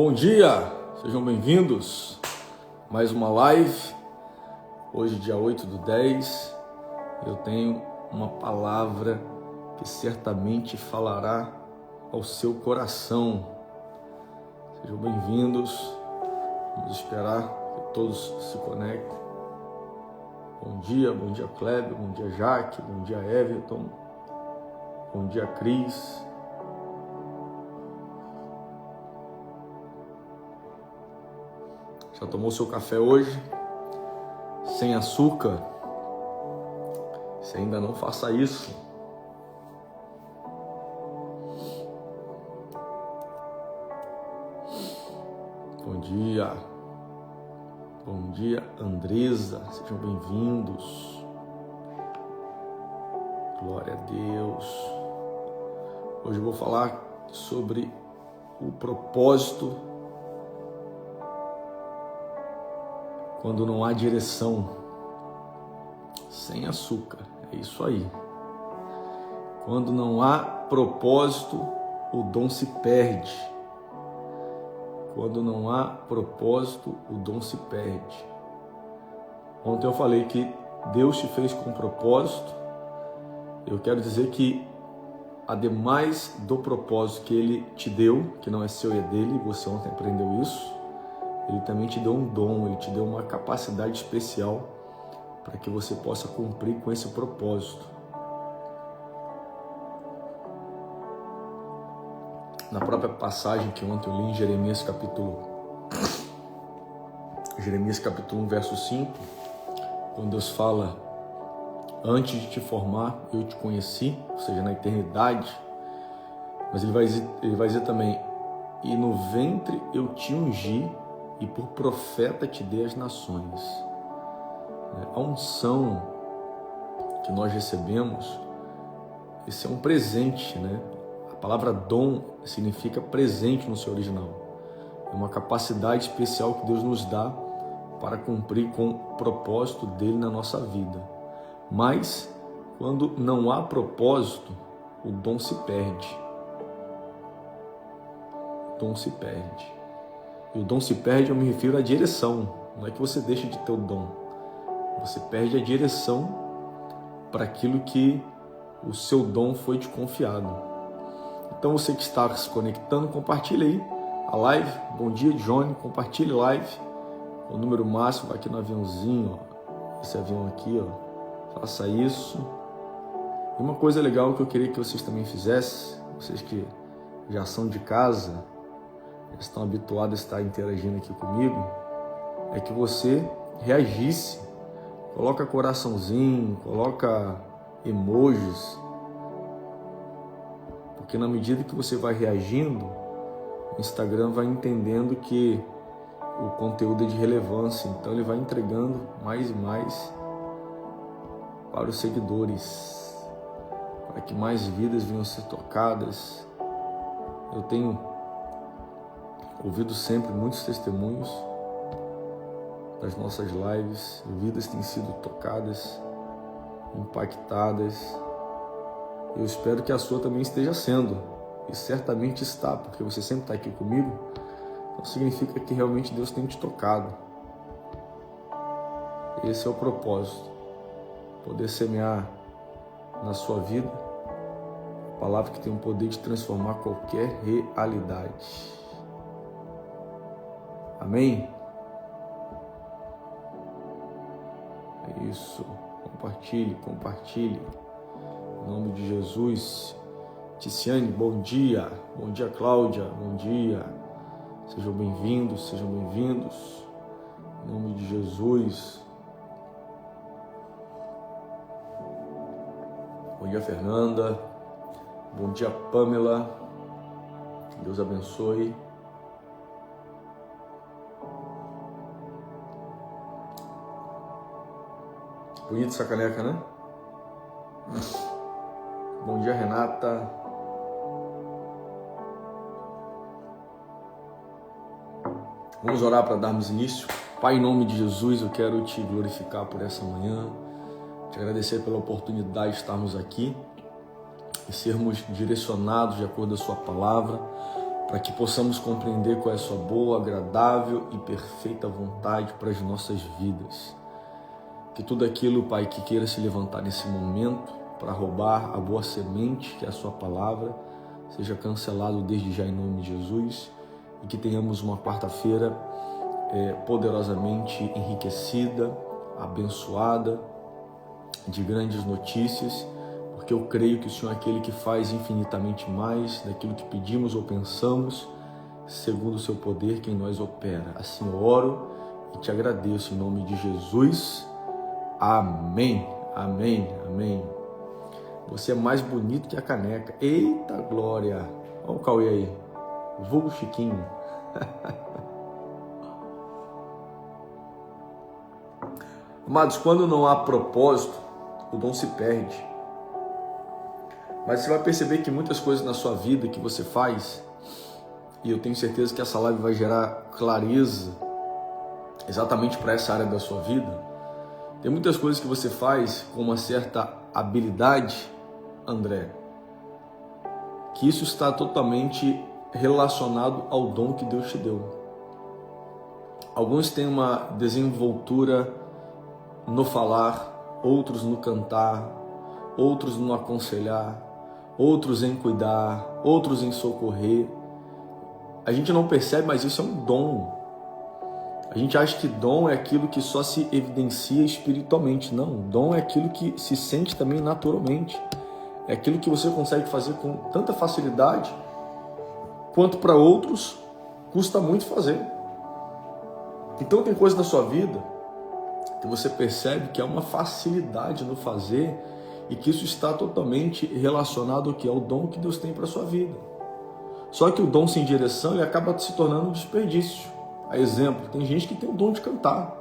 Bom dia, sejam bem-vindos. Mais uma live. Hoje, dia 8/10, eu tenho uma palavra que certamente falará ao seu coração. Sejam bem-vindos. Vamos esperar que todos se conectem. Bom dia Kleber, bom dia Jaque, bom dia Everton, bom dia Cris. Já tomou seu café hoje? Sem açúcar? Se ainda não, faça isso. Bom dia, Andresa. Sejam bem-vindos. Glória a Deus. Hoje eu vou falar sobre o propósito quando não há direção. Sem açúcar. É isso aí. Quando não há propósito, o dom se perde. Quando não há propósito, o dom se perde. Ontem eu falei que Deus te fez com propósito. Eu quero dizer que, ademais do propósito que Ele te deu, que não é seu e é dele, você ontem aprendeu isso, Ele também te deu um dom, Ele te deu uma capacidade especial para que você possa cumprir com esse propósito. Na própria passagem que ontem eu li em Jeremias capítulo 1, verso 5, quando Deus fala: antes de te formar, eu te conheci, ou seja, na eternidade, mas Ele vai dizer também: e no ventre eu te ungi, e por profeta te dei as nações. A unção que nós recebemos, esse é um presente, né? A palavra dom significa presente no seu original. É uma capacidade especial que Deus nos dá para cumprir com o propósito dele na nossa vida. Mas, quando não há propósito, o dom se perde. O dom se perde. E o dom se perde, eu me refiro à direção. Não é que você deixe de ter o dom. Você perde a direção para aquilo que o seu dom foi te confiado. Então você que está se conectando, compartilhe aí a live. Bom dia, Johnny. Compartilhe a live. O número máximo vai aqui no aviãozinho, ó. Esse avião aqui, ó. Faça isso. E uma coisa legal que eu queria que vocês também fizessem, vocês que já são de casa, já estão habituados a estar interagindo aqui comigo, é que você reagisse. Coloca coraçãozinho, coloca emojis. Porque na medida que você vai reagindo, o Instagram vai entendendo que o conteúdo é de relevância. Então ele vai entregando mais e mais para os seguidores, para que mais vidas venham a ser tocadas. Eu tenho ouvido sempre muitos testemunhos das nossas lives. Vidas têm sido tocadas, impactadas. Eu espero que a sua também esteja sendo, e certamente está, porque você sempre está aqui comigo. Então significa que realmente Deus tem te tocado. Esse é o propósito, poder semear na sua vida a palavra que tem o poder de transformar qualquer realidade. Amém? É isso. Compartilhe. Em nome de Jesus. Ticiane, bom dia. Bom dia, Cláudia. Bom dia. Sejam bem-vindos. Em nome de Jesus. Bom dia, Fernanda. Bom dia, Pamela. Deus abençoe. Bonita essa caneca, né? Bom dia, Renata. Vamos orar para darmos início. Pai, em nome de Jesus, eu quero te glorificar por essa manhã, te agradecer pela oportunidade de estarmos aqui e sermos direcionados de acordo com a sua palavra, para que possamos compreender qual é a sua boa, agradável e perfeita vontade para as nossas vidas. Que tudo aquilo, Pai, que queira se levantar nesse momento para roubar a boa semente, que é a sua palavra, seja cancelado desde já em nome de Jesus, e que tenhamos uma quarta-feira poderosamente enriquecida, abençoada, de grandes notícias, porque eu creio que o Senhor é aquele que faz infinitamente mais daquilo que pedimos ou pensamos, segundo o seu poder que em nós opera. Assim eu oro e te agradeço em nome de Jesus. Amém, amém, amém. Você é mais bonito que a caneca. Eita glória! Olha o Cauê aí, vulgo Chiquinho. Amados, quando não há propósito, o dom se perde. Mas você vai perceber que muitas coisas na sua vida que você faz, e eu tenho certeza que essa live vai gerar clareza exatamente para essa área da sua vida. Tem muitas coisas que você faz com uma certa habilidade, André, que isso está totalmente relacionado ao dom que Deus te deu. Alguns têm uma desenvoltura no falar, outros no cantar, outros no aconselhar, outros em cuidar, outros em socorrer. A gente não percebe, mas isso é um dom. A gente acha que dom é aquilo que só se evidencia espiritualmente. Não, dom é aquilo que se sente também naturalmente. É aquilo que você consegue fazer com tanta facilidade, quanto para outros custa muito fazer. Então tem coisas na sua vida que você percebe que há uma facilidade no fazer e que isso está totalmente relacionado ao que é o dom que Deus tem para a sua vida. Só que o dom sem direção, ele acaba se tornando um desperdício. A exemplo, tem gente que tem o dom de cantar.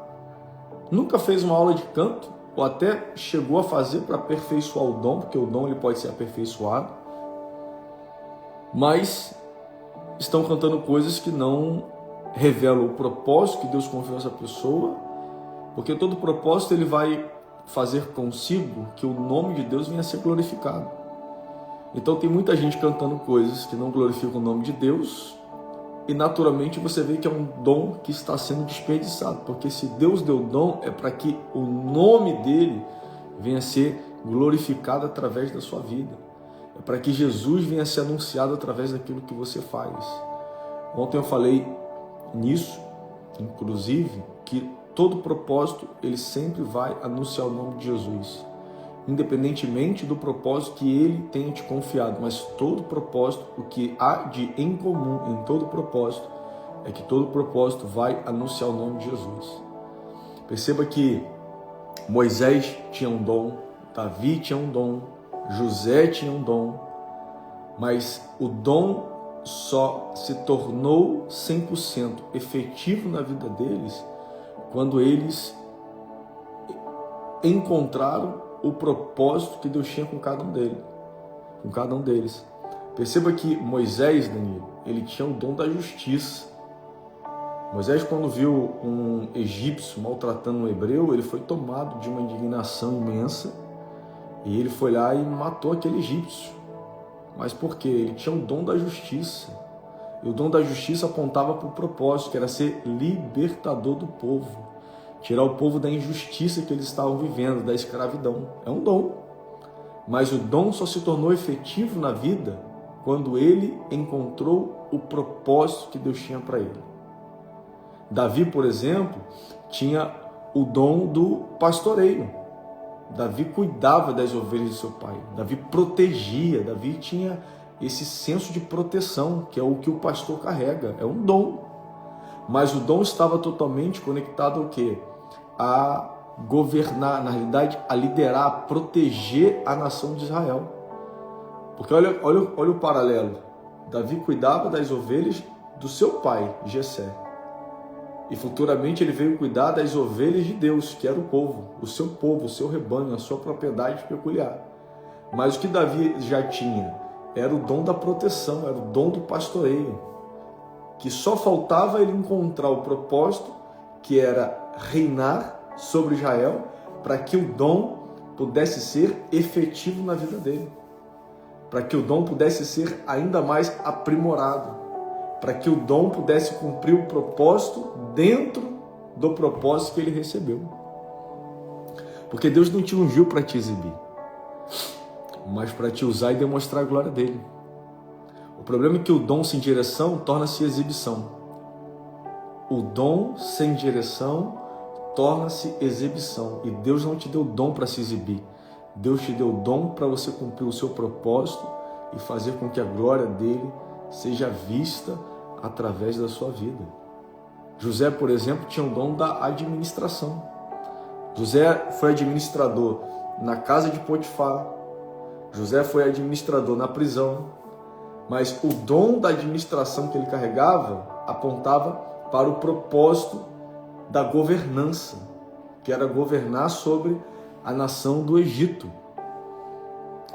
Nunca fez uma aula de canto, ou até chegou a fazer para aperfeiçoar o dom, porque o dom ele pode ser aperfeiçoado, mas estão cantando coisas que não revelam o propósito que Deus confiou a essa pessoa, porque todo propósito ele vai fazer consigo que o nome de Deus venha a ser glorificado. Então tem muita gente cantando coisas que não glorificam o nome de Deus, e naturalmente você vê que é um dom que está sendo desperdiçado, porque se Deus deu dom é para que o nome dele venha a ser glorificado através da sua vida, é para que Jesus venha a ser anunciado através daquilo que você faz. Ontem eu falei nisso, inclusive, que todo propósito ele sempre vai anunciar o nome de Jesus, independentemente do propósito que ele tenha te confiado. Mas todo propósito, o que há de em comum em todo propósito, é que todo propósito vai anunciar o nome de Jesus. Perceba que Moisés tinha um dom, Davi tinha um dom, José tinha um dom, mas o dom só se tornou 100% efetivo na vida deles quando eles encontraram o propósito que Deus tinha com cada um deles. Perceba que Moisés, Danilo, ele tinha o dom da justiça. Moisés, quando viu um egípcio maltratando um hebreu, ele foi tomado de uma indignação imensa e ele foi lá e matou aquele egípcio. Mas por quê? Ele tinha o dom da justiça. E o dom da justiça apontava para o propósito, que era ser libertador do povo. Tirar o povo da injustiça que eles estavam vivendo, da escravidão. É um dom. Mas o dom só se tornou efetivo na vida quando ele encontrou o propósito que Deus tinha para ele. Davi, por exemplo, tinha o dom do pastoreio. Davi cuidava das ovelhas de seu pai. Davi protegia. Davi tinha esse senso de proteção, que é o que o pastor carrega. É um dom. Mas o dom estava totalmente conectado ao quê? A governar, na realidade, a liderar, a proteger a nação de Israel. Porque olha o paralelo. Davi cuidava das ovelhas do seu pai, Jessé. E futuramente ele veio cuidar das ovelhas de Deus, que era o povo, o seu rebanho, a sua propriedade peculiar. Mas o que Davi já tinha era o dom da proteção, era o dom do pastoreio, que só faltava ele encontrar o propósito, que era reinar sobre Israel, para que o dom pudesse ser efetivo na vida dele, para que o dom pudesse ser ainda mais aprimorado. para que o dom pudesse cumprir o propósito dentro do propósito que ele recebeu. Porque Deus não te ungiu para te exibir, mas para te usar e demonstrar a glória dele. O problema é que o dom sem direção torna-se exibição. O dom sem direção torna-se exibição. E Deus não te deu dom para se exibir. Deus te deu dom para você cumprir o seu propósito e fazer com que a glória dele seja vista através da sua vida. José, por exemplo, tinha o dom da administração. José foi administrador na casa de Potifar. José foi administrador na prisão. Mas o dom da administração que ele carregava apontava para o propósito da governança, que era governar sobre a nação do Egito.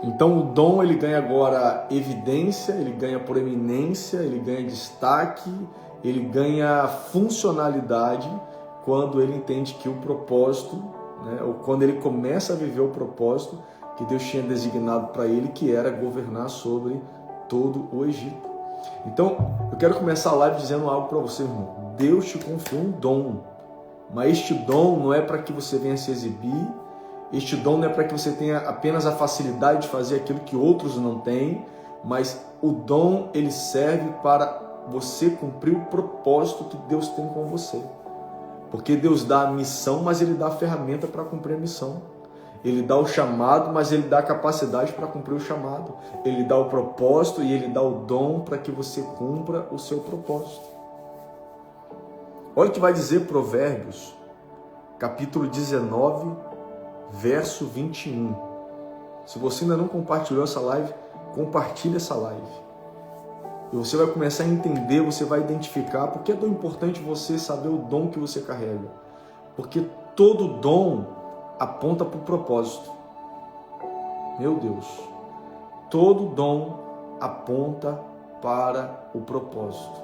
Então o dom ele ganha agora evidência, ele ganha proeminência, ele ganha destaque, ele ganha funcionalidade quando ele entende que o propósito, ou quando ele começa a viver o propósito que Deus tinha designado para ele, que era governar sobre todo o Egito. Então, eu quero começar a live dizendo algo para você, irmão. Deus te confiou um dom, mas este dom não é para que você venha se exibir, este dom não é para que você tenha apenas a facilidade de fazer aquilo que outros não têm, mas o dom ele serve para você cumprir o propósito que Deus tem com você. Porque Deus dá a missão, mas Ele dá a ferramenta para cumprir a missão. Ele dá o chamado, mas Ele dá a capacidade para cumprir o chamado. Ele dá o propósito e Ele dá o dom para que você cumpra o seu propósito. Olha o que vai dizer Provérbios, capítulo 19, verso 21. Se você ainda não compartilhou essa live, compartilhe essa live. E você vai começar a entender, você vai identificar porque é tão importante você saber o dom que você carrega. Porque todo dom aponta para o propósito. Meu Deus. Todo dom aponta para o propósito.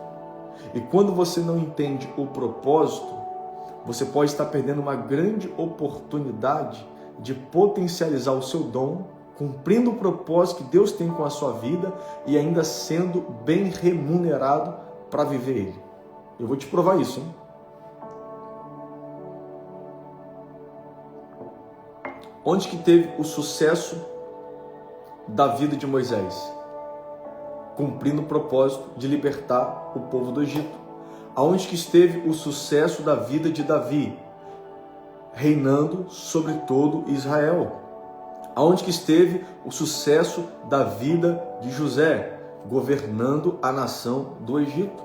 E quando você não entende o propósito, você pode estar perdendo uma grande oportunidade de potencializar o seu dom, cumprindo o propósito que Deus tem com a sua vida e ainda sendo bem remunerado para viver ele. Eu vou te provar isso, hein? Onde que teve o sucesso da vida de Moisés? Cumprindo o propósito de libertar o povo do Egito. Aonde que esteve o sucesso da vida de Davi? Reinando sobre todo Israel. Aonde que esteve o sucesso da vida de José? Governando a nação do Egito.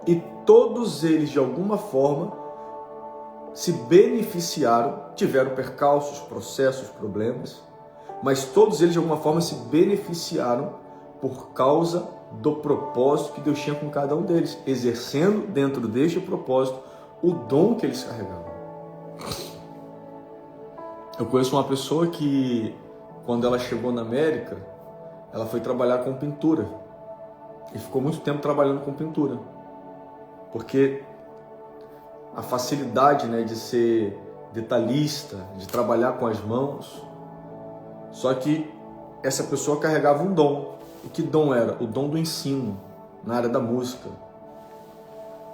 E todos eles, de alguma forma, se beneficiaram, tiveram percalços, processos, problemas, mas todos eles, de alguma forma, se beneficiaram por causa do propósito que Deus tinha com cada um deles, exercendo dentro deste propósito o dom que eles carregavam. Eu conheço uma pessoa que, quando ela chegou na América, ela foi trabalhar com pintura. E ficou muito tempo trabalhando com pintura. Porque a facilidade, de ser detalhista, de trabalhar com as mãos. Só que essa pessoa carregava um dom. E que dom era? O dom do ensino, na área da música.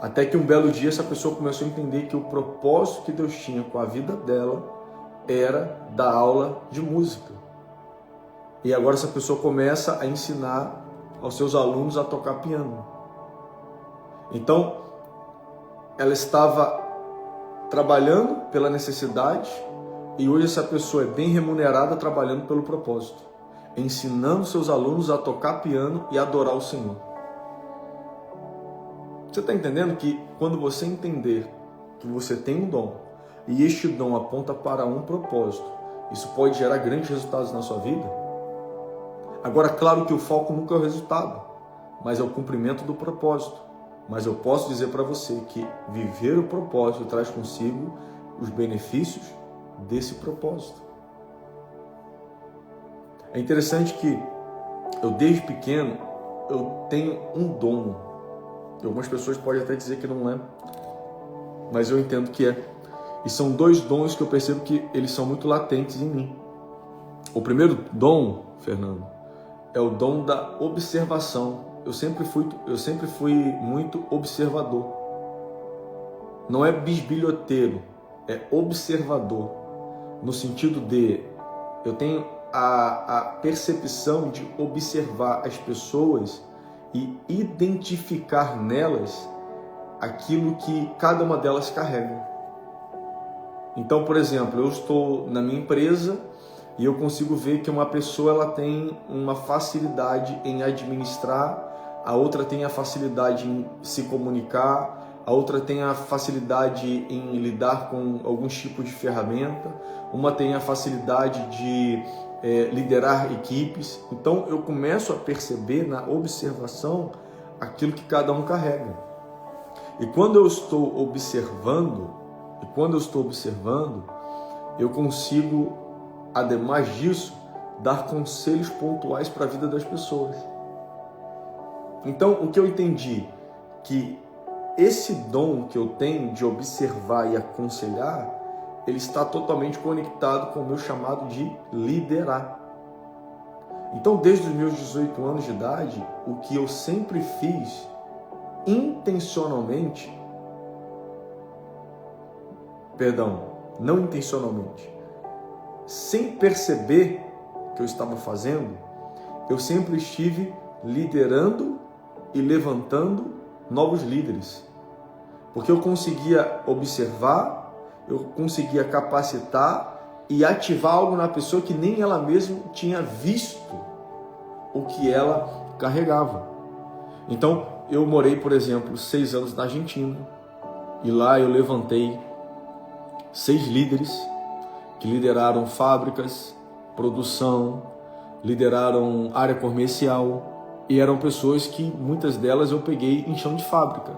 Até que um belo dia essa pessoa começou a entender que o propósito que Deus tinha com a vida dela era dar aula de música. E agora essa pessoa começa a ensinar aos seus alunos a tocar piano. Então, ela estava trabalhando pela necessidade e hoje essa pessoa é bem remunerada trabalhando pelo propósito, ensinando seus alunos a tocar piano e adorar o Senhor. Você está entendendo que quando você entender que você tem um dom e este dom aponta para um propósito, isso pode gerar grandes resultados na sua vida? Agora, claro que o foco nunca é o resultado, mas é o cumprimento do propósito. Mas eu posso dizer para você que viver o propósito traz consigo os benefícios desse propósito. É interessante que eu, desde pequeno, eu tenho um dom. E algumas pessoas podem até dizer que não é, mas eu entendo que é. E são dois dons que eu percebo que eles são muito latentes em mim. O primeiro dom, Fernando, é o dom da observação. eu sempre fui muito observador. Não é bisbilhoteiro, é observador. No sentido de, eu tenho a percepção de observar as pessoas e identificar nelas aquilo que cada uma delas carrega. Então, por exemplo, eu estou na minha empresa e eu consigo ver que uma pessoa ela tem uma facilidade em administrar, a outra tem a facilidade em se comunicar, a outra tem a facilidade em lidar com alguns tipos de ferramenta, uma tem a facilidade de liderar equipes. Então eu começo a perceber na observação aquilo que cada um carrega. E quando eu estou observando, eu consigo, ademais disso, dar conselhos pontuais para a vida das pessoas. Então o que eu entendi? Que esse dom que eu tenho de observar e aconselhar, ele está totalmente conectado com o meu chamado de liderar. Então, desde os meus 18 anos de idade, o que eu sempre fiz intencionalmente, não intencionalmente, sem perceber que eu estava fazendo, eu sempre estive liderando e levantando novos líderes. Porque eu conseguia observar, eu conseguia capacitar e ativar algo na pessoa que nem ela mesma tinha visto o que ela carregava. Então, eu morei, por exemplo, 6 anos na Argentina e lá eu levantei 6 líderes que lideraram fábricas, produção, lideraram área comercial e eram pessoas que muitas delas eu peguei em chão de fábrica.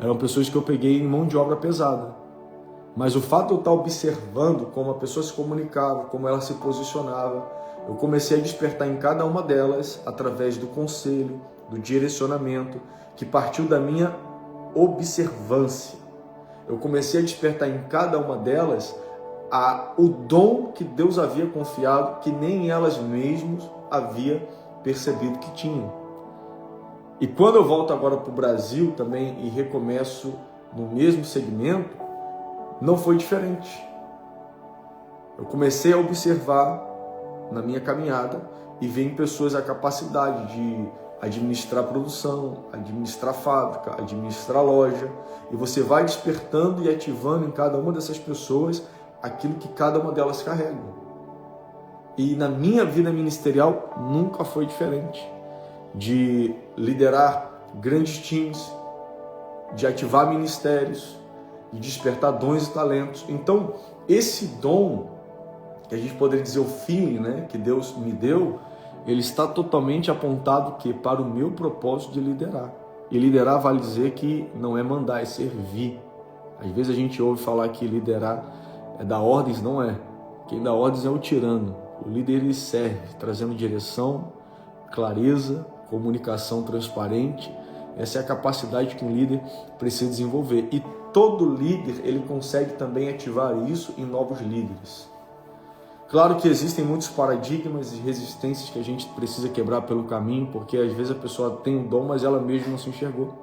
Eram pessoas que eu peguei em mão de obra pesada. Mas o fato de eu estar observando como a pessoa se comunicava, como ela se posicionava, eu comecei a despertar em cada uma delas, através do conselho, do direcionamento, que partiu da minha observância. Eu comecei a despertar em cada uma delas o dom que Deus havia confiado, que nem elas mesmas haviam percebido que tinham. E quando eu volto agora para o Brasil também e recomeço no mesmo segmento, não foi diferente. Eu comecei a observar na minha caminhada e ver em pessoas a capacidade de administrar produção, administrar fábrica, administrar loja, e você vai despertando e ativando em cada uma dessas pessoas aquilo que cada uma delas carrega. E na minha vida ministerial nunca foi diferente. De liderar grandes times, de ativar ministérios, de despertar dons e talentos. Então, esse dom, que a gente poderia dizer o feeling, né, que Deus me deu, ele está totalmente apontado para o meu propósito de liderar. E liderar vale dizer que não é mandar, é servir. Às vezes a gente ouve falar que liderar é dar ordens, não é. Quem dá ordens é o tirano. O líder ele serve, trazendo direção, clareza, comunicação transparente. Essa é a capacidade que um líder precisa desenvolver. E todo líder ele consegue também ativar isso em novos líderes. Claro que existem muitos paradigmas e resistências que a gente precisa quebrar pelo caminho, porque às vezes a pessoa tem um dom, mas ela mesma não se enxergou.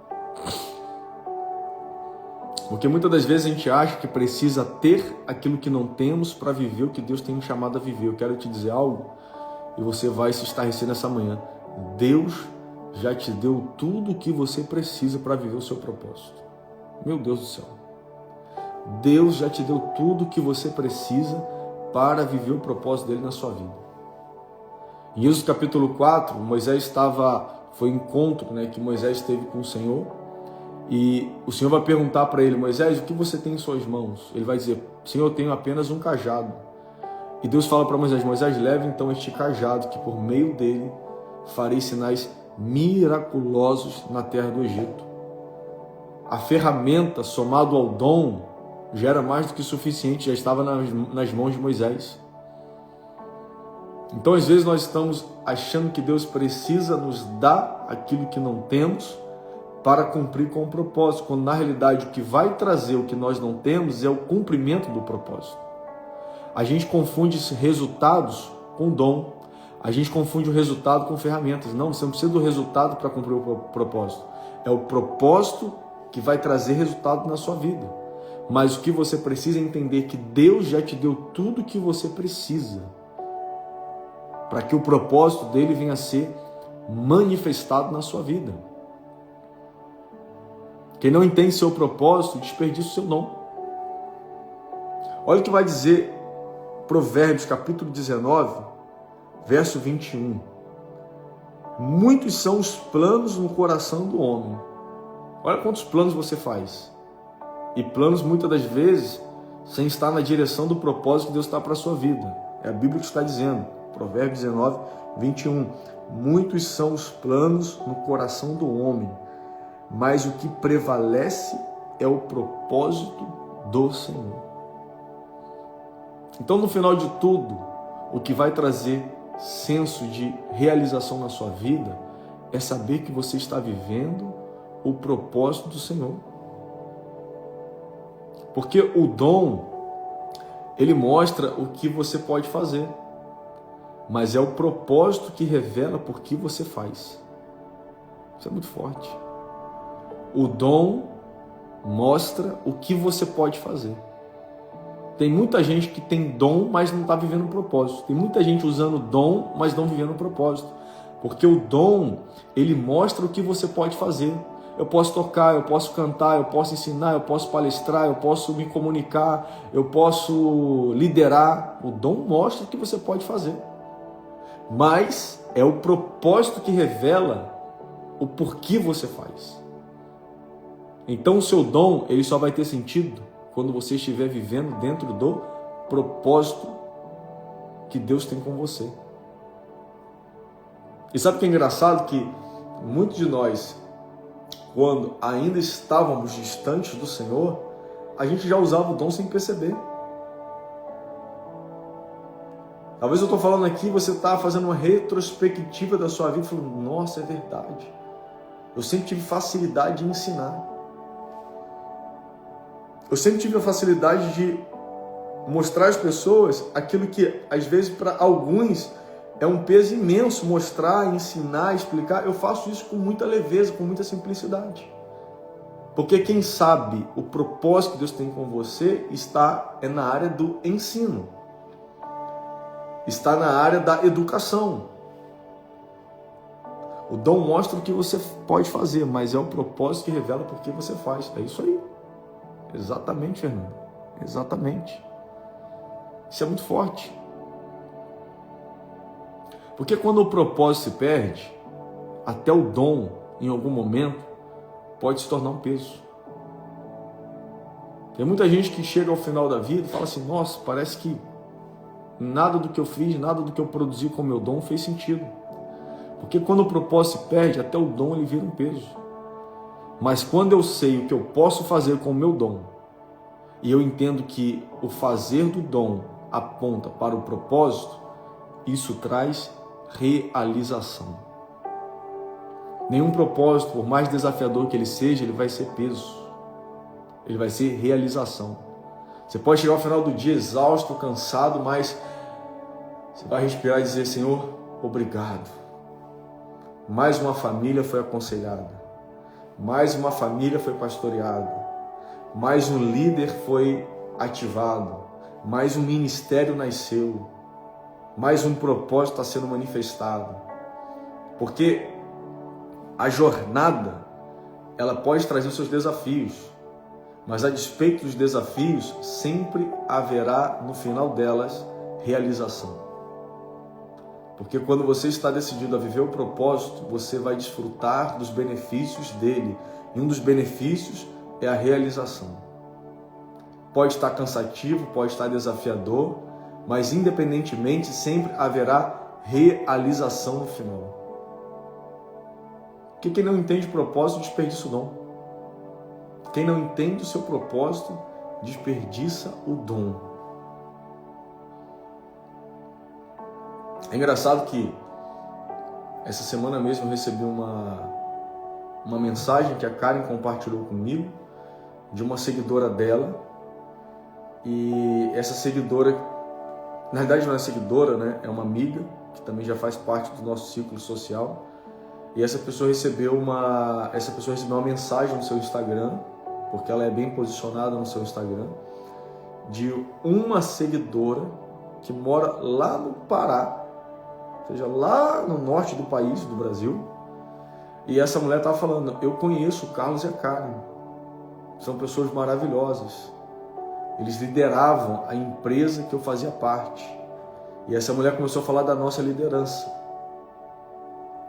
Porque muitas das vezes a gente acha que precisa ter aquilo que não temos para viver o que Deus tem nos chamado a viver. Eu quero te dizer algo e você vai se estarrecer nessa manhã. Deus já te deu tudo o que você precisa para viver o seu propósito. Meu Deus do céu. Deus já te deu tudo o que você precisa para viver o propósito dele na sua vida. Em Êxodo capítulo 4, foi um encontro, né, que Moisés teve com o Senhor, e o Senhor vai perguntar para ele: Moisés, o que você tem em suas mãos? Ele vai dizer: Senhor, eu tenho apenas um cajado. E Deus fala para Moisés: Moisés, leve então este cajado, que por meio dele farei sinais miraculosos na terra do Egito. A ferramenta, somado ao dom, já era mais do que suficiente, já estava nas mãos de Moisés. Então, às vezes, nós estamos achando que Deus precisa nos dar aquilo que não temos para cumprir com o propósito, quando na realidade o que vai trazer o que nós não temos é o cumprimento do propósito. A gente confunde resultados com dom. A gente confunde o resultado com ferramentas. Não, você não precisa do resultado para cumprir o propósito. É o propósito que vai trazer resultado na sua vida. Mas o que você precisa é entender que Deus já te deu tudo o que você precisa para que o propósito dele venha a ser manifestado na sua vida. Quem não entende seu propósito, desperdiça o seu dom. Olha o que vai dizer Provérbios, capítulo 19, verso 21. Muitos são os planos no coração do homem. Olha quantos planos você faz. E planos, muitas das vezes, sem estar na direção do propósito que Deus está para a sua vida. É a Bíblia que está dizendo. Provérbios 19, 21. Muitos são os planos no coração do homem, mas o que prevalece é o propósito do Senhor. Então, no final de tudo, o que vai trazer senso de realização na sua vida é saber que você está vivendo o propósito do Senhor. Porque o dom, ele mostra o que você pode fazer, mas é o propósito que revela por que você faz. Isso é muito forte. O dom mostra o que você pode fazer. Tem muita gente que tem dom, mas não está vivendo o propósito. Tem muita gente usando dom, mas não vivendo o propósito. Porque o dom, ele mostra o que você pode fazer. Eu posso tocar, eu posso cantar, eu posso ensinar, eu posso palestrar, eu posso me comunicar, eu posso liderar. O dom mostra o que você pode fazer. Mas é o propósito que revela o porquê você faz. Então o seu dom, ele só vai ter sentido quando você estiver vivendo dentro do propósito que Deus tem com você. E sabe o que é engraçado? Que muitos de nós, quando ainda estávamos distantes do Senhor, a gente já usava o dom sem perceber. Talvez eu estou falando aqui, você está fazendo uma retrospectiva da sua vida, falando, nossa, é verdade. Eu sempre tive facilidade de ensinar. Eu sempre tive a facilidade de mostrar às pessoas aquilo que, às vezes, para alguns é um peso imenso, mostrar, ensinar, explicar. Eu faço isso com muita leveza, com muita simplicidade. Porque quem sabe o propósito que Deus tem com você está na área do ensino. Está na área da educação. O dom mostra o que você pode fazer, mas é o propósito que revela por que você faz. É isso aí. Exatamente, Fernando. Exatamente. Isso é muito forte. Porque quando o propósito se perde, até o dom, em algum momento, pode se tornar um peso. Tem muita gente que chega ao final da vida e fala assim, nossa, parece que nada do que eu fiz, nada do que eu produzi com o meu dom fez sentido. Porque quando o propósito se perde, até o dom ele vira um peso. Mas quando eu sei o que eu posso fazer com o meu dom, e eu entendo que o fazer do dom aponta para o propósito, isso traz realização. Nenhum propósito, por mais desafiador que ele seja, ele vai ser peso. Ele vai ser realização. Você pode chegar ao final do dia exausto, cansado, mas você vai respirar e dizer, Senhor, obrigado. Mais uma família foi aconselhada. Mais uma família foi pastoreada. Mais um líder foi ativado. Mais um ministério nasceu. Mais um propósito está sendo manifestado. Porque a jornada, ela pode trazer os seus desafios. Mas a despeito dos desafios, sempre haverá no final delas realização. Porque quando você está decidido a viver o propósito, você vai desfrutar dos benefícios dele. E um dos benefícios é a realização. Pode estar cansativo, pode estar desafiador, mas independentemente sempre haverá realização no final. Porque quem não entende o propósito desperdiça o dom. Quem não entende o seu propósito desperdiça o dom. É engraçado que essa semana mesmo eu recebi uma mensagem que a Karen compartilhou comigo, de uma seguidora dela. E essa seguidora, na verdade não é seguidora, né? É uma amiga, que também já faz parte do nosso círculo social. E essa pessoa recebeu uma mensagem no seu Instagram, porque ela é bem posicionada no seu Instagram, de uma seguidora que mora lá no Pará, ou seja, lá no norte do país, do Brasil. E essa mulher estava falando: eu conheço o Carlos e a Karen, são pessoas maravilhosas, eles lideravam a empresa que eu fazia parte. E essa mulher começou a falar da nossa liderança.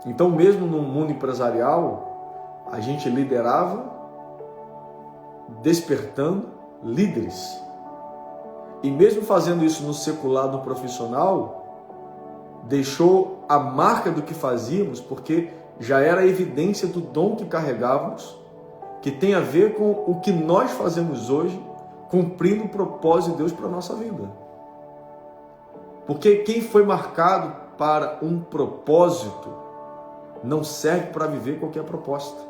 Então, mesmo no mundo empresarial, a gente liderava, despertando líderes. E mesmo fazendo isso no secular, no profissional, deixou a marca do que fazíamos, porque já era a evidência do dom que carregávamos, que tem a ver com o que nós fazemos hoje, cumprindo o propósito de Deus para a nossa vida. Porque quem foi marcado para um propósito não serve para viver qualquer proposta.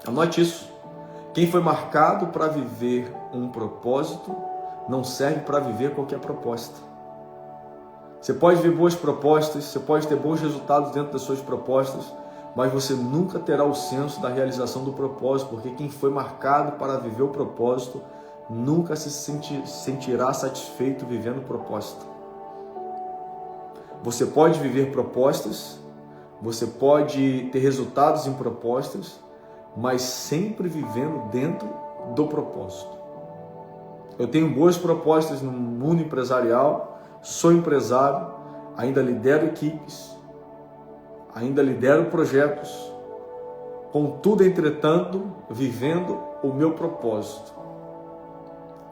Anote isso. Quem foi marcado para viver um propósito não serve para viver qualquer proposta. Você pode ver boas propostas, você pode ter bons resultados dentro das suas propostas, mas você nunca terá o senso da realização do propósito, porque quem foi marcado para viver o propósito nunca se sentirá satisfeito vivendo proposta. Você pode viver propostas, você pode ter resultados em propostas, mas sempre vivendo dentro do propósito. Eu tenho boas propostas no mundo empresarial, sou empresário, ainda lidero equipes, ainda lidero projetos, contudo, entretanto, vivendo o meu propósito,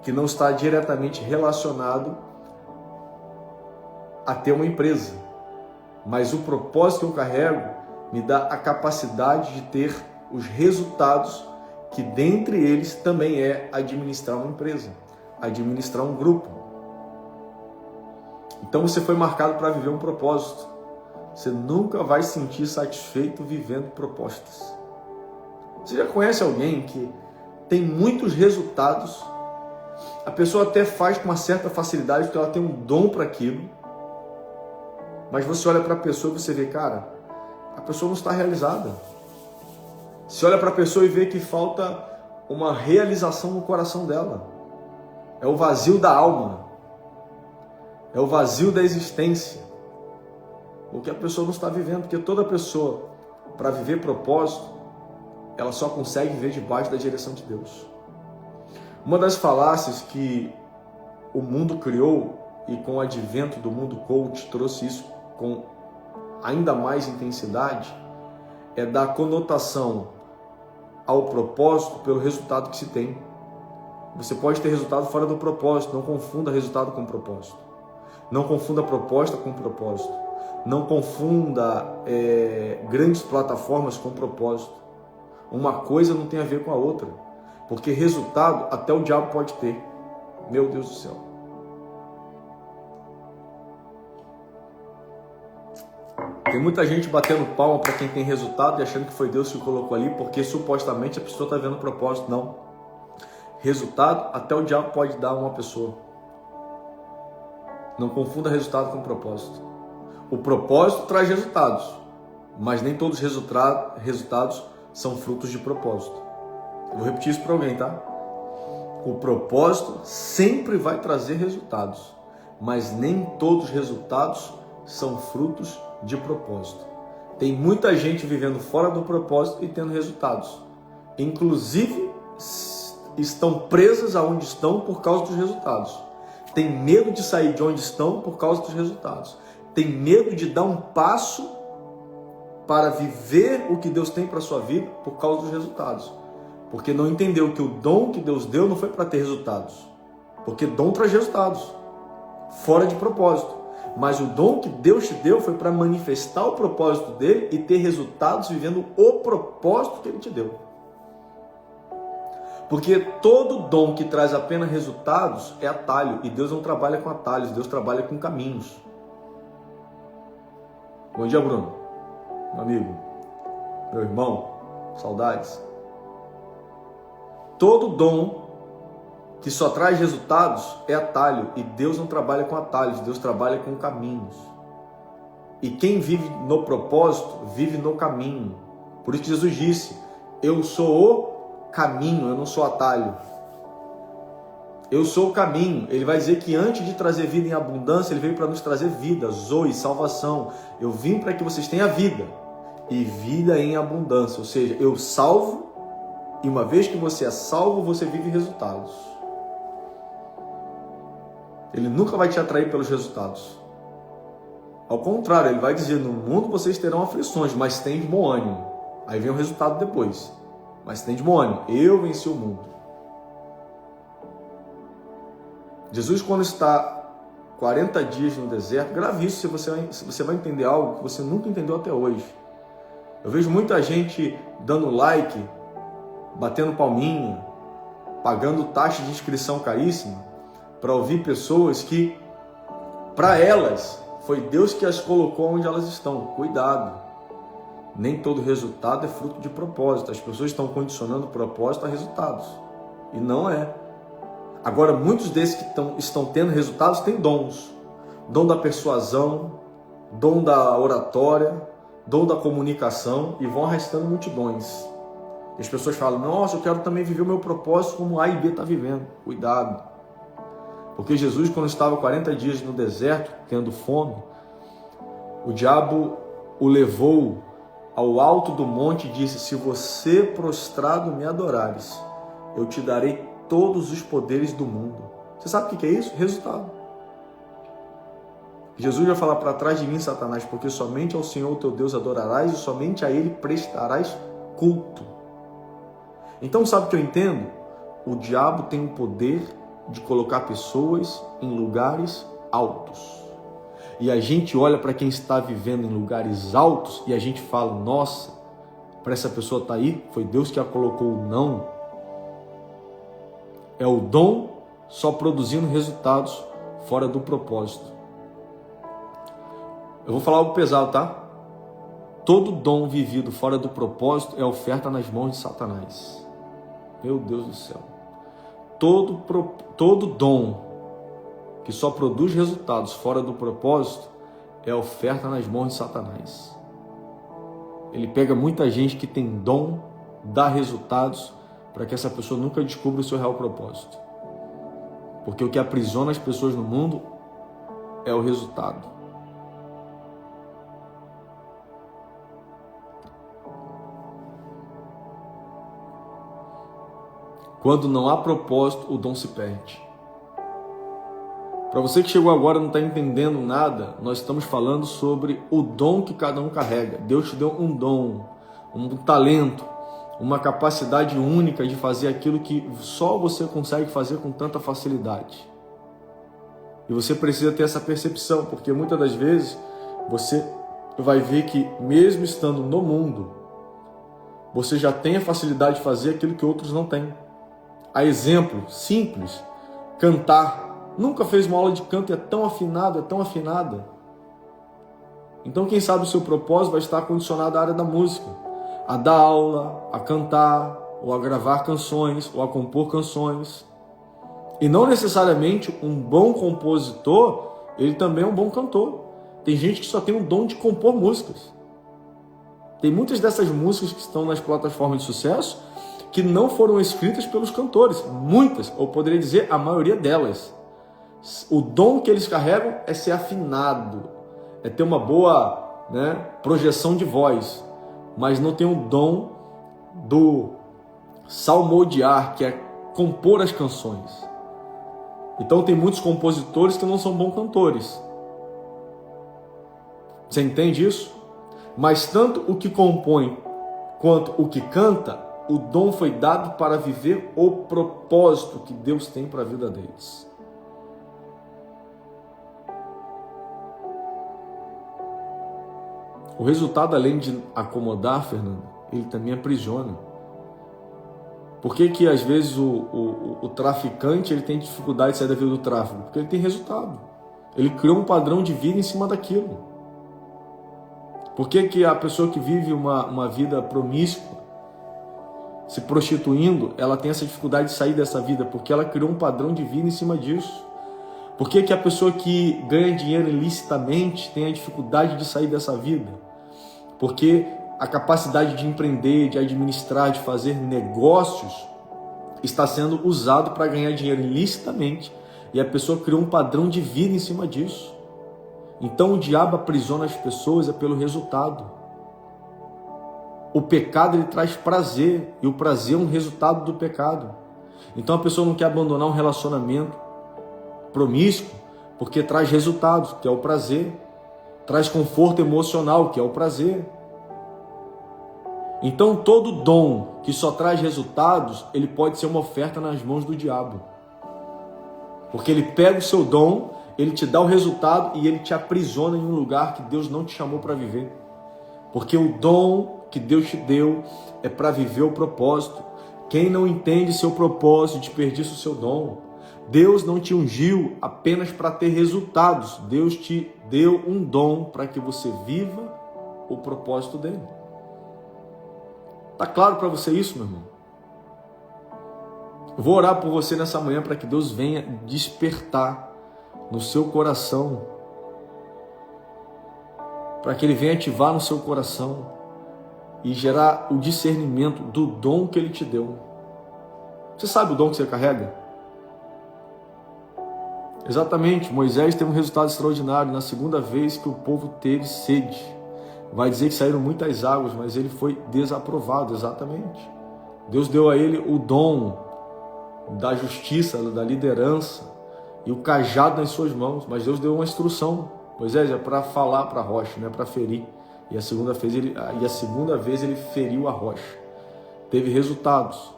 que não está diretamente relacionado a ter uma empresa, mas o propósito que eu carrego me dá a capacidade de ter os resultados, que dentre eles também é administrar uma empresa, administrar um grupo. Então você foi marcado para viver um propósito. Você nunca vai se sentir satisfeito vivendo propostas. Você já conhece alguém que tem muitos resultados? A pessoa até faz com uma certa facilidade, porque ela tem um dom para aquilo. Mas você olha para a pessoa e você vê, cara, a pessoa não está realizada. Você olha para a pessoa e vê que falta uma realização no coração dela. É o vazio da alma. É o vazio da existência. O que a pessoa não está vivendo. Porque toda pessoa, para viver propósito, ela só consegue viver debaixo da direção de Deus. Uma das falácias que o mundo criou, e com o advento do mundo coach trouxe isso com ainda mais intensidade, é dar conotação ao propósito pelo resultado que se tem. Você pode ter resultado fora do propósito. Não confunda resultado com propósito. Não confunda proposta com propósito. Não confunda grandes plataformas com propósito. Uma coisa não tem a ver com a outra. Porque resultado até o diabo pode ter. Meu Deus do céu. Tem muita gente batendo palma para quem tem resultado e achando que foi Deus que colocou ali, porque supostamente a pessoa está vendo propósito. Não. Resultado até o diabo pode dar a uma pessoa. Não confunda resultado com propósito. O propósito traz resultados, mas nem todos os resultados são frutos de propósito. Eu vou repetir isso para alguém, tá? O propósito sempre vai trazer resultados, mas nem todos os resultados são frutos de propósito. Tem muita gente vivendo fora do propósito e tendo resultados. Inclusive, estão presas aonde estão por causa dos resultados. Tem medo de sair de onde estão por causa dos resultados. Tem medo de dar um passo para viver o que Deus tem para a sua vida por causa dos resultados. Porque não entendeu que o dom que Deus deu não foi para ter resultados. Porque dom traz resultados, fora de propósito. Mas o dom que Deus te deu foi para manifestar o propósito dele e ter resultados vivendo o propósito que ele te deu. Porque todo dom que traz apenas resultados é atalho. E Deus não trabalha com atalhos, Deus trabalha com caminhos. Bom dia, Bruno. Meu amigo, meu irmão, saudades. Todo dom que só traz resultados é atalho. E Deus não trabalha com atalhos, Deus trabalha com caminhos. E quem vive no propósito, vive no caminho. Por isso que Jesus disse, eu sou o caminho, eu não sou atalho. Eu sou o caminho. Ele vai dizer que antes de trazer vida em abundância, ele veio para nos trazer vida, zoe, salvação. Eu vim para que vocês tenham vida. E vida em abundância. Ou seja, eu salvo, e uma vez que você é salvo, você vive resultados. Ele nunca vai te atrair pelos resultados. Ao contrário, ele vai dizer, no mundo vocês terão aflições, mas tem de bom ânimo. Aí vem o resultado depois. Mas tem de bom ânimo. Eu venci o mundo. Jesus, quando está 40 dias no deserto, grave isso se você vai entender algo que você nunca entendeu até hoje. Eu vejo muita gente dando like, batendo palminha, pagando taxa de inscrição caríssima para ouvir pessoas que, para elas, foi Deus que as colocou onde elas estão. Cuidado! Nem todo resultado é fruto de propósito. As pessoas estão condicionando propósito a resultados. E não é. Agora, muitos desses que estão tendo resultados têm dons. Dom da persuasão, dom da oratória, dom da comunicação e vão arrastando multidões. E as pessoas falam, nossa, eu quero também viver o meu propósito como A e B está vivendo. Cuidado. Porque Jesus, quando estava 40 dias no deserto, tendo fome, o diabo o levou ao alto do monte e disse, se você prostrado me adorares, eu te darei todos os poderes do mundo. Você sabe o que é isso? Resultado. Jesus vai falar para trás de mim, Satanás, porque somente ao Senhor teu Deus adorarás e somente a Ele prestarás culto. Então sabe o que eu entendo? O diabo tem o poder de colocar pessoas em lugares altos. E a gente olha para quem está vivendo em lugares altos e a gente fala, nossa, para essa pessoa estar aí, foi Deus que a colocou. Não. É o dom só produzindo resultados fora do propósito. Eu vou falar algo pesado, tá? Todo dom vivido fora do propósito é oferta nas mãos de Satanás. Meu Deus do céu. Todo dom que só produz resultados fora do propósito é oferta nas mãos de Satanás. Ele pega muita gente que tem dom, dá resultados, para que essa pessoa nunca descubra o seu real propósito. Porque o que aprisiona as pessoas no mundo é o resultado. Quando não há propósito, o dom se perde. Para você que chegou agora e não está entendendo nada, nós estamos falando sobre o dom que cada um carrega. Deus te deu um dom, um talento, uma capacidade única de fazer aquilo que só você consegue fazer com tanta facilidade. E você precisa ter essa percepção, porque muitas das vezes você vai ver que mesmo estando no mundo, você já tem a facilidade de fazer aquilo que outros não têm. A exemplo simples, cantar. Nunca fez uma aula de canto e é tão afinado, é tão afinada. Então quem sabe o seu propósito vai estar condicionado à área da música. A dar aula, a cantar, ou a gravar canções, ou a compor canções. E não necessariamente um bom compositor, ele também é um bom cantor. Tem gente que só tem o dom de compor músicas. Tem muitas dessas músicas que estão nas plataformas de sucesso que não foram escritas pelos cantores. Muitas, ou poderia dizer a maioria delas. O dom que eles carregam é ser afinado, é ter uma boa, projeção de voz, mas não tem o dom do salmodiar, que é compor as canções. Então tem muitos compositores que não são bons cantores. Você entende isso? Mas tanto o que compõe quanto o que canta, o dom foi dado para viver o propósito que Deus tem para a vida deles. O resultado, além de acomodar, Fernando, ele também aprisiona. Por que às vezes o traficante ele tem dificuldade de sair da vida do tráfico? Porque ele tem resultado. Ele criou um padrão de vida em cima daquilo. Por que a pessoa que vive uma vida promíscua, se prostituindo, ela tem essa dificuldade de sair dessa vida? Porque ela criou um padrão de vida em cima disso. Por que que a pessoa que ganha dinheiro ilicitamente tem a dificuldade de sair dessa vida? Porque a capacidade de empreender, de administrar, de fazer negócios está sendo usado para ganhar dinheiro ilicitamente e a pessoa criou um padrão de vida em cima disso. Então o diabo aprisiona as pessoas pelo resultado. O pecado ele traz prazer e o prazer é um resultado do pecado. Então a pessoa não quer abandonar um relacionamento promíscuo porque traz resultados, que é o prazer, traz conforto emocional, que é o prazer. Então todo dom que só traz resultados, ele pode ser uma oferta nas mãos do diabo. Porque ele pega o seu dom, ele te dá o resultado e ele te aprisiona em um lugar que Deus não te chamou para viver. Porque o dom que Deus te deu é para viver o propósito. Quem não entende seu propósito, desperdiça o seu dom. Deus não te ungiu apenas para ter resultados. Deus te deu um dom para que você viva o propósito dele. Tá claro para você isso, meu irmão? Eu vou orar por você nessa manhã para que Deus venha despertar no seu coração, para que Ele venha ativar no seu coração e gerar o discernimento do dom que Ele te deu. Você sabe o dom que você carrega? Exatamente, Moisés teve um resultado extraordinário na segunda vez que o povo teve sede. Vai dizer que saíram muitas águas, mas ele foi desaprovado, exatamente. Deus deu a ele o dom da justiça, da liderança e o cajado nas suas mãos, mas Deus deu uma instrução. Moisés, é para falar para a rocha, não é para ferir. E a segunda vez ele feriu a rocha. Teve resultados,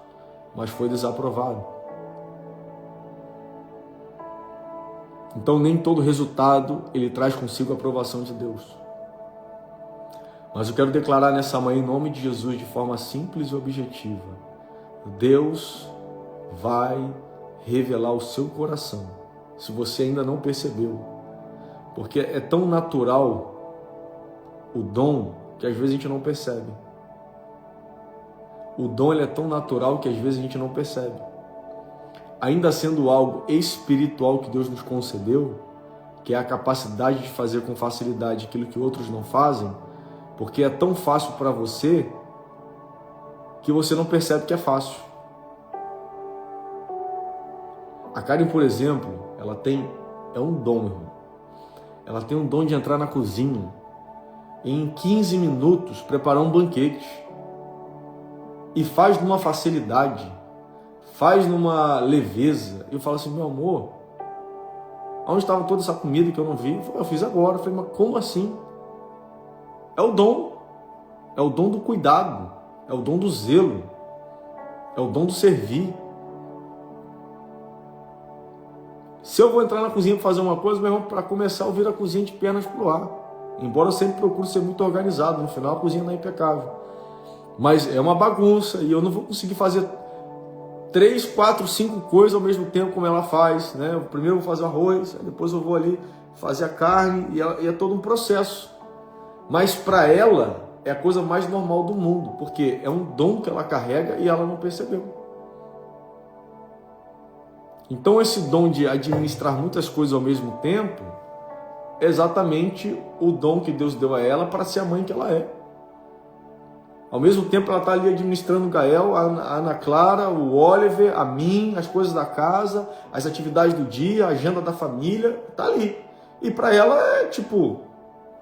mas foi desaprovado. Então nem todo resultado ele traz consigo a aprovação de Deus. Mas eu quero declarar nessa manhã, em nome de Jesus, de forma simples e objetiva, Deus vai revelar o seu coração, se você ainda não percebeu. Porque é tão natural o dom que às vezes a gente não percebe. O dom ele é tão natural que às vezes a gente não percebe. Ainda sendo algo espiritual que Deus nos concedeu, que é a capacidade de fazer com facilidade aquilo que outros não fazem, porque é tão fácil para você que você não percebe que é fácil. A Karen, por exemplo, ela é um dom, meu irmão. Ela tem um dom de entrar na cozinha e em 15 minutos preparar um banquete. E faz numa facilidade, faz numa leveza. Eu falo assim, meu amor, onde estava toda essa comida que eu não vi? Eu fiz agora. Eu falei, mas como assim? É o dom do cuidado, é o dom do zelo, é o dom do servir. Se eu vou entrar na cozinha para fazer uma coisa, meu irmão, para começar eu viro a cozinha de pernas pro ar. Embora eu sempre procure ser muito organizado, no final a cozinha não é impecável. Mas é uma bagunça e eu não vou conseguir fazer 3, 4, 5 coisas ao mesmo tempo como ela faz, né? Primeiro eu vou fazer o arroz, depois eu vou ali fazer a carne e é todo um processo. Mas para ela é a coisa mais normal do mundo, porque é um dom que ela carrega e ela não percebeu. Então esse dom de administrar muitas coisas ao mesmo tempo é exatamente o dom que Deus deu a ela para ser a mãe que ela é. Ao mesmo tempo ela está ali administrando o Gael, a Ana Clara, o Oliver, a mim, as coisas da casa, as atividades do dia, a agenda da família, está ali. E para ela é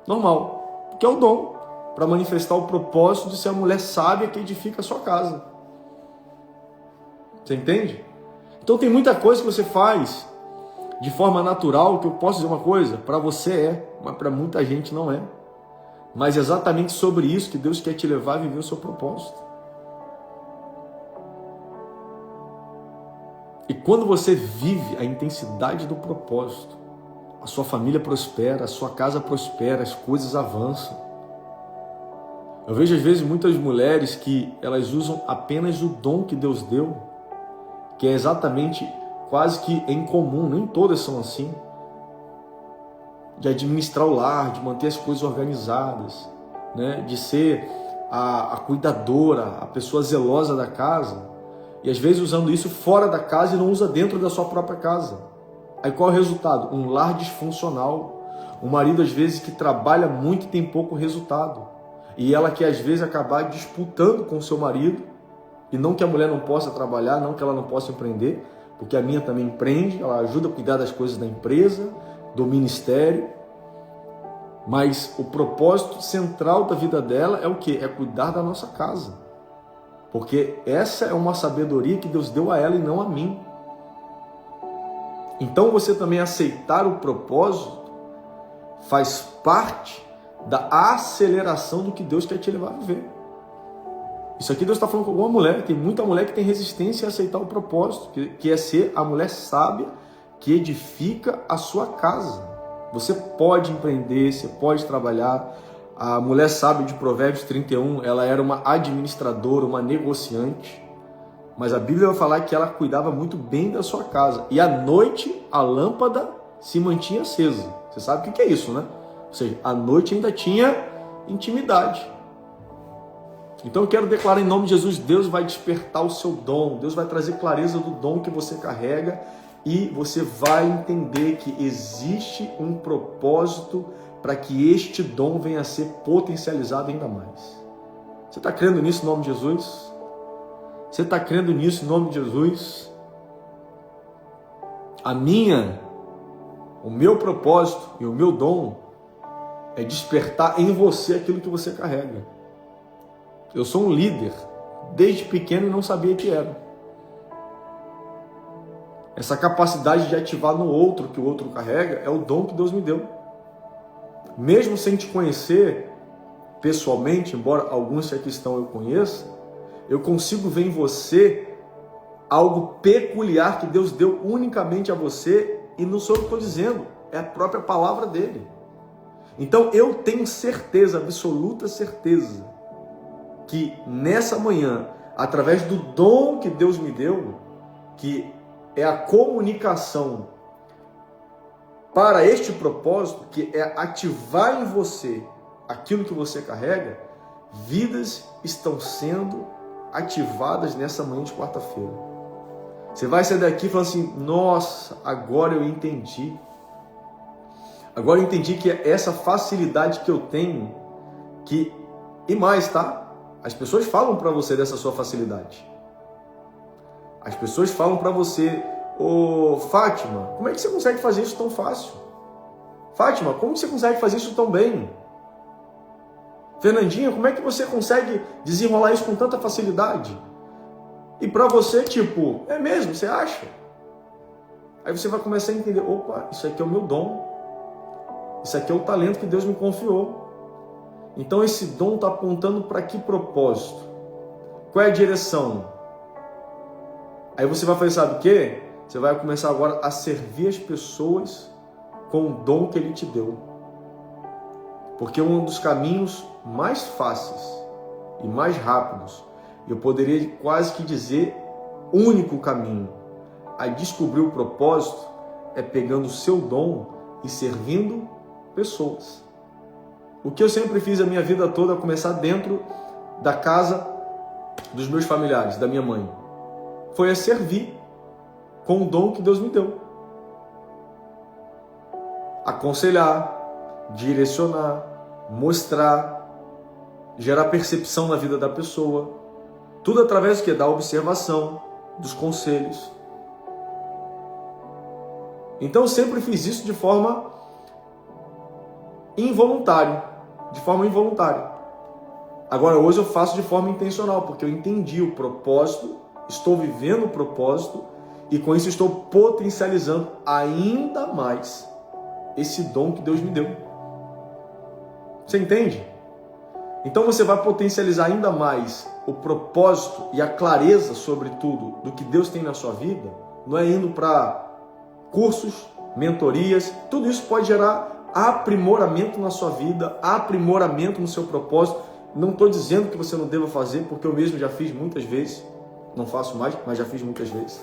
normal, porque é o dom para manifestar o propósito de ser a mulher sábia que edifica a sua casa. Você entende? Então tem muita coisa que você faz de forma natural, que eu posso dizer uma coisa, para você é, mas para muita gente não é. Mas é exatamente sobre isso que Deus quer te levar a viver o seu propósito. E quando você vive a intensidade do propósito, a sua família prospera, a sua casa prospera, as coisas avançam. Eu vejo às vezes muitas mulheres que elas usam apenas o dom que Deus deu, que é exatamente quase que em comum, nem todas são assim, de administrar o lar, de manter as coisas organizadas, né? De ser a cuidadora, a pessoa zelosa da casa, e às vezes usando isso fora da casa e não usa dentro da sua própria casa. Aí qual é o resultado? Um lar disfuncional. Um marido, às vezes, que trabalha muito e tem pouco resultado. E ela quer, às vezes, acabar disputando com o seu marido. E não que a mulher não possa trabalhar, não que ela não possa empreender, porque a minha também empreende, ela ajuda a cuidar das coisas da empresa, do ministério. Mas o propósito central da vida dela é o quê? É cuidar da nossa casa. Porque essa é uma sabedoria que Deus deu a ela e não a mim. Então você também aceitar o propósito faz parte da aceleração do que Deus quer te levar a viver. Isso aqui Deus está falando com alguma mulher. Tem muita mulher que tem resistência a aceitar o propósito, que é ser a mulher sábia que edifica a sua casa. Você pode empreender, você pode trabalhar. A mulher sábia de Provérbios 31, ela era uma administradora, uma negociante. Mas a Bíblia vai falar que ela cuidava muito bem da sua casa. E à noite, a lâmpada se mantinha acesa. Você sabe o que é isso, né? Ou seja, à noite ainda tinha intimidade. Então eu quero declarar em nome de Jesus, Deus vai despertar o seu dom. Deus vai trazer clareza do dom que você carrega. E você vai entender que existe um propósito para que este dom venha a ser potencializado ainda mais. Você está crendo nisso em nome de Jesus? Você está crendo nisso em nome de Jesus? O meu propósito e o meu dom é despertar em você aquilo que você carrega. Eu sou um líder, desde pequeno e não sabia que era. Essa capacidade de ativar no outro que o outro carrega é o dom que Deus me deu. Mesmo sem te conhecer pessoalmente, embora alguns que aqui estão eu conheça, eu consigo ver em você algo peculiar que Deus deu unicamente a você, e não sou eu que estou dizendo, é a própria palavra dele. Então eu tenho certeza, absoluta certeza, que nessa manhã, através do dom que Deus me deu, que é a comunicação para este propósito, que é ativar em você aquilo que você carrega, vidas estão sendo ativadas nessa manhã de quarta-feira. Você vai sair daqui falando assim, nossa, agora eu entendi. Agora eu entendi que essa facilidade que eu tenho, e mais, tá? As pessoas falam para você dessa sua facilidade. As pessoas falam para você, ô Fátima, como é que você consegue fazer isso tão fácil? Fátima, como você consegue fazer isso tão bem? Fernandinha, como é que você consegue desenrolar isso com tanta facilidade? E para você, tipo, é mesmo, você acha? Aí você vai começar a entender, opa, isso aqui é o meu dom. Isso aqui é o talento que Deus me confiou. Então esse dom está apontando para que propósito? Qual é a direção? Aí você vai fazer, sabe o quê? Você vai começar agora a servir as pessoas com o dom que Ele te deu. Porque um dos caminhos mais fáceis e mais rápidos, eu poderia quase que dizer único caminho a descobrir o propósito, é pegando o seu dom e servindo pessoas. O que eu sempre fiz a minha vida toda, começar dentro da casa dos meus familiares, da minha mãe, foi a servir com o dom que Deus me deu. Aconselhar, direcionar, mostrar, gerar percepção na vida da pessoa. Tudo através do quê? Da observação, dos conselhos. Então eu sempre fiz isso de forma involuntária. Agora hoje eu faço de forma intencional, porque eu entendi o propósito, estou vivendo o propósito e com isso estou potencializando ainda mais esse dom que Deus me deu. Você entende? Então você vai potencializar ainda mais o propósito e a clareza sobre tudo do que Deus tem na sua vida, não é indo para cursos, mentorias, tudo isso pode gerar aprimoramento na sua vida, aprimoramento no seu propósito. Não estou dizendo que você não deva fazer, porque eu mesmo já fiz muitas vezes, não faço mais, mas já fiz muitas vezes.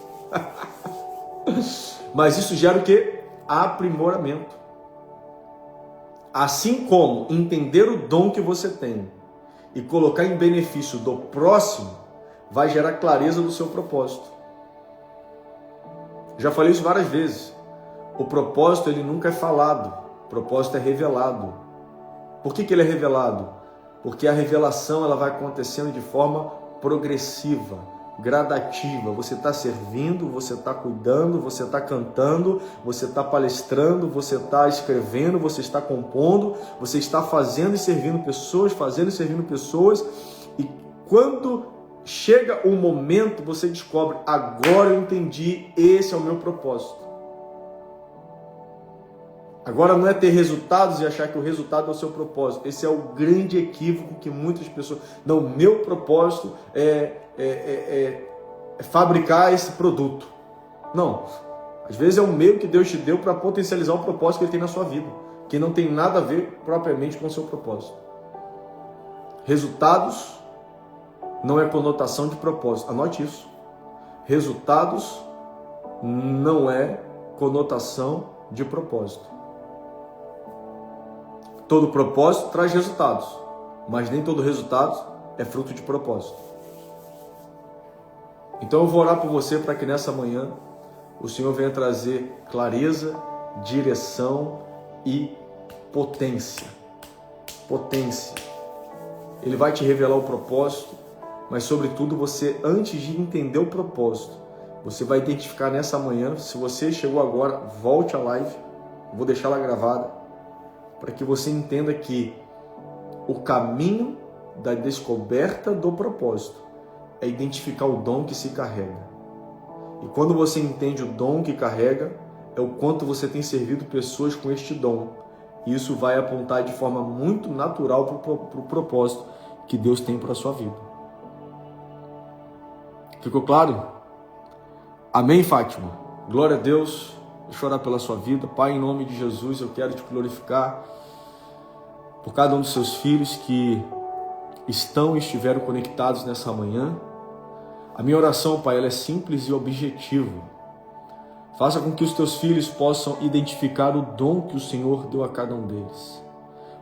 Mas isso gera o quê? Aprimoramento. Assim como entender o dom que você tem e colocar em benefício do próximo, vai gerar clareza do seu propósito. Já falei isso várias vezes. O propósito, ele nunca é falado. O propósito é revelado. Por que ele é revelado? Porque a revelação ela vai acontecendo de forma progressiva, gradativa. Você está servindo, você está cuidando, você está cantando, você está palestrando, você está escrevendo, você está compondo, você está fazendo e servindo pessoas, e quando chega o momento, você descobre, agora eu entendi, esse é o meu propósito. Agora não é ter resultados e achar que o resultado é o seu propósito. Esse é o grande equívoco que muitas pessoas... Não, meu propósito é fabricar esse produto. Não. Às vezes é um meio que Deus te deu para potencializar o propósito que Ele tem na sua vida, que não tem nada a ver propriamente com o seu propósito. Resultados não é conotação de propósito. Anote isso. Resultados não é conotação de propósito. Todo propósito traz resultados, mas nem todo resultado é fruto de propósito. Então eu vou orar por você para que nessa manhã o Senhor venha trazer clareza, direção e potência. Potência. Ele vai te revelar o propósito, mas sobretudo você, antes de entender o propósito, você vai identificar nessa manhã. Se você chegou agora, volte à live, vou deixar ela gravada, para que você entenda que o caminho da descoberta do propósito é identificar o dom que se carrega. E quando você entende o dom que carrega, é o quanto você tem servido pessoas com este dom. E isso vai apontar de forma muito natural para o propósito que Deus tem para a sua vida. Ficou claro? Amém, Fátima? Glória a Deus. Deixa eu orar pela sua vida. Pai, em nome de Jesus, eu quero te glorificar por cada um dos seus filhos que estão e estiveram conectados nessa manhã. A minha oração, Pai, ela é simples e objetiva. Faça com que os teus filhos possam identificar o dom que o Senhor deu a cada um deles,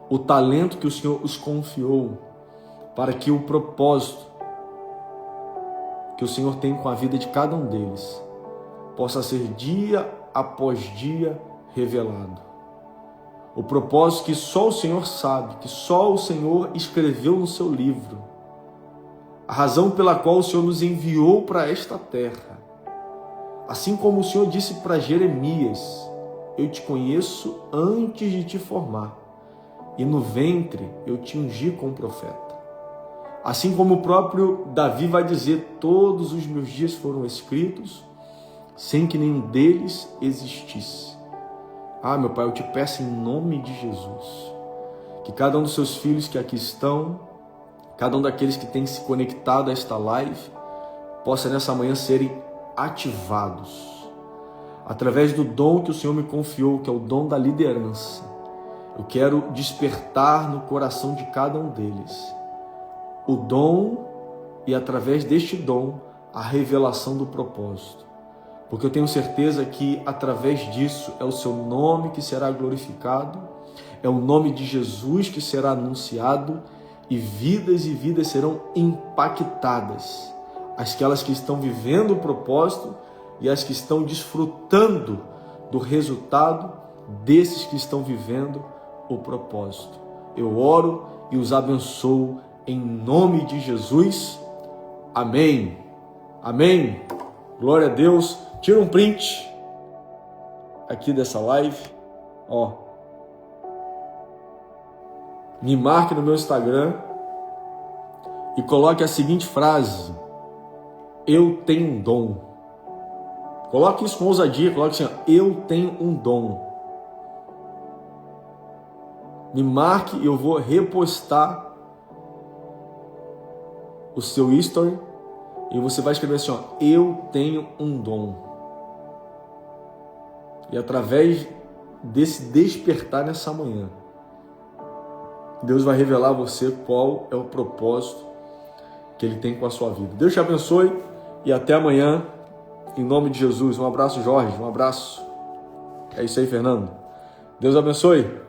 o talento que o Senhor os confiou, para que o propósito que o Senhor tem com a vida de cada um deles possa ser dia após dia revelado. O propósito que só o Senhor sabe, que só o Senhor escreveu no seu livro. A razão pela qual o Senhor nos enviou para esta terra. Assim como o Senhor disse para Jeremias, eu te conheço antes de te formar, e no ventre eu te ungi como profeta. Assim como o próprio Davi vai dizer, todos os meus dias foram escritos, sem que nenhum deles existisse. Ah, meu Pai, eu te peço em nome de Jesus, que cada um dos seus filhos que aqui estão, cada um daqueles que tem se conectado a esta live, possa nessa manhã serem ativados, através do dom que o Senhor me confiou, que é o dom da liderança. Eu quero despertar no coração de cada um deles o dom e, através deste dom, a revelação do propósito. Porque eu tenho certeza que, através disso, é o seu nome que será glorificado, é o nome de Jesus que será anunciado, e vidas serão impactadas. Aquelas que estão vivendo o propósito e as que estão desfrutando do resultado desses que estão vivendo o propósito. Eu oro e os abençoo em nome de Jesus. Amém. Amém. Glória a Deus. Tira um print aqui dessa live. Ó. Me marque no meu Instagram e coloque a seguinte frase: eu tenho um dom. Coloque isso com ousadia, coloque assim, ó, eu tenho um dom. Me marque e eu vou repostar o seu history e você vai escrever assim, ó, eu tenho um dom. E através desse despertar nessa manhã, Deus vai revelar a você qual é o propósito que Ele tem com a sua vida. Deus te abençoe e até amanhã, em nome de Jesus. Um abraço, Jorge, um abraço. É isso aí, Fernando. Deus abençoe.